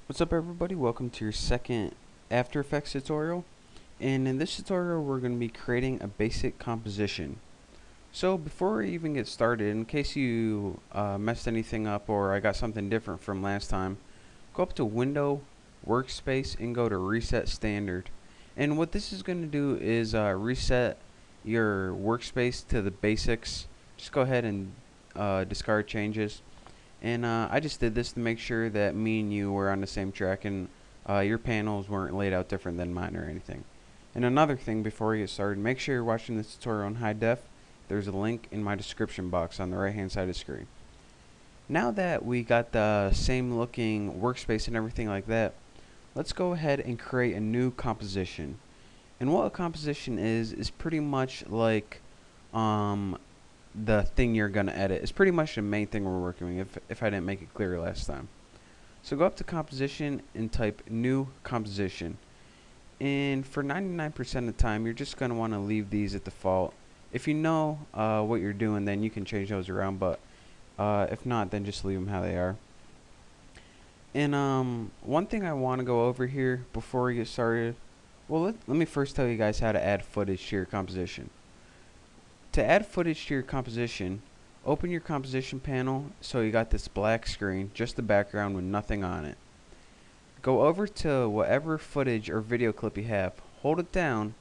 What's up everybody, welcome to your second After Effects tutorial, and in this tutorial we're going to be creating a basic composition. So before we even get started, in case you messed anything up or I got something different from last time, go up to Window, Workspace, and go to Reset Standard. And what this is going to do is reset your workspace to the basics. Just go ahead and discard changes. And I just did this to make sure that me and you were on the same track and your panels weren't laid out different than mine or anything. And another thing before we get started, make sure you're watching this tutorial in high def. There's a link in my description box on the right hand side of the screen. Now that we got the same looking workspace and everything like that, let's go ahead and create a new composition. And what a composition is pretty much like the thing you're going to edit. It's pretty much the main thing we're working with if I didn't make it clear last time. So go up to composition and type new composition. And for 99% of the time, you're just going to want to leave these at default. If you know what you're doing, then you can change those around, but if not, then just leave them how they are. And one thing I want to go over here before we get started, well, let me first tell you guys how to add footage to your composition. To add footage to your composition, open your composition panel so you got this black screen, just the background with nothing on it. Go over to whatever footage or video clip you have, hold it down,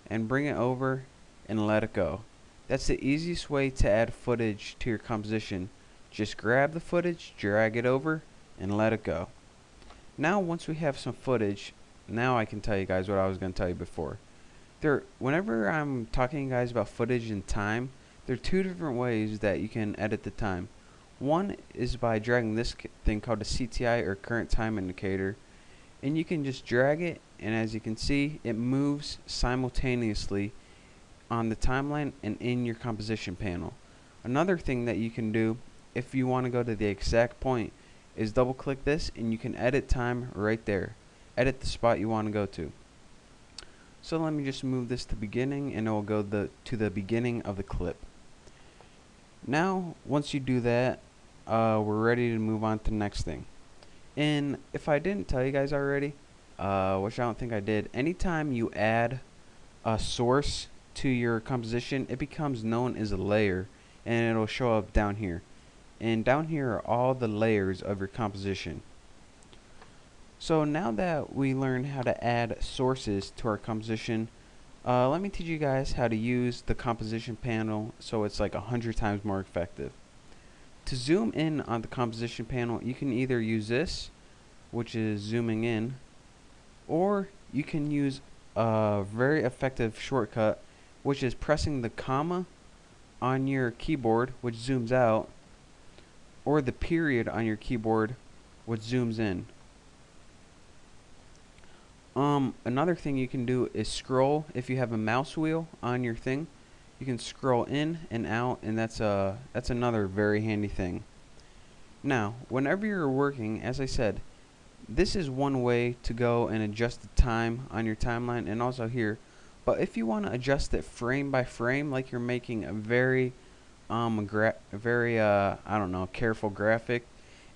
and bring it over and let it go. That's the easiest way to add footage to your composition. Just grab the footage, drag it over, and let it go. Now once we have some footage, now I can tell you guys what I was going to tell you before. Whenever I'm talking to you guys about footage and time, there are two different ways that you can edit the time. One is by dragging this thing called a CTI, or current time indicator, and you can just drag it, and as you can see, it moves simultaneously on the timeline and in your composition panel. Another thing that you can do if you want to go to the exact point is double click this and you can edit time right there. Edit the spot you want to go to. So let me just move this to beginning, and it will go to the beginning of the clip. Now once you do that, we're ready to move on to the next thing. And if I didn't tell you guys already, which I don't think I did, anytime you add a source to your composition, it becomes known as a layer, and it'll show up down here. And down here are all the layers of your composition. So now that we learned how to add sources to our composition, let me teach you guys how to use the composition panel so it's like 100 times more effective. To zoom in on the composition panel, you can either use this, which is zooming in, or you can use a very effective shortcut, which is pressing the comma on your keyboard, which zooms out, or the period on your keyboard, which zooms in. Another thing you can do is scroll. If you have a mouse wheel on your thing, you can scroll in and out, and that's another very handy thing. Now, whenever you're working, as I said, this is one way to go and adjust the time on your timeline and also here. But if you want to adjust it frame by frame, like you're making a very I don't know, careful graphic,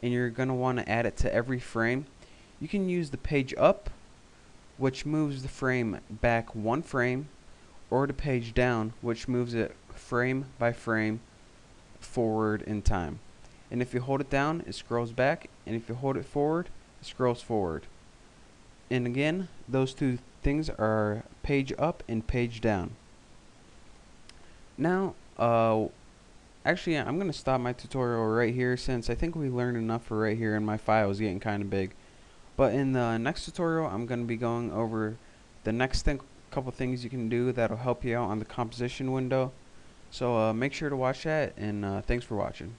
and you're gonna want to add it to every frame, you can use the page up, which moves the frame back one frame, or the page down, which moves it frame by frame forward in time. And if you hold it down, it scrolls back, and if you hold it forward, it scrolls forward. And again, those two things are page up and page down. Now, actually, I'm going to stop my tutorial right here, since I think we learned enough for right here, and my file is getting kind of big. But in the next tutorial, I'm going to be going over the next couple things you can do that'll help you out on the composition window. So make sure to watch that, and thanks for watching.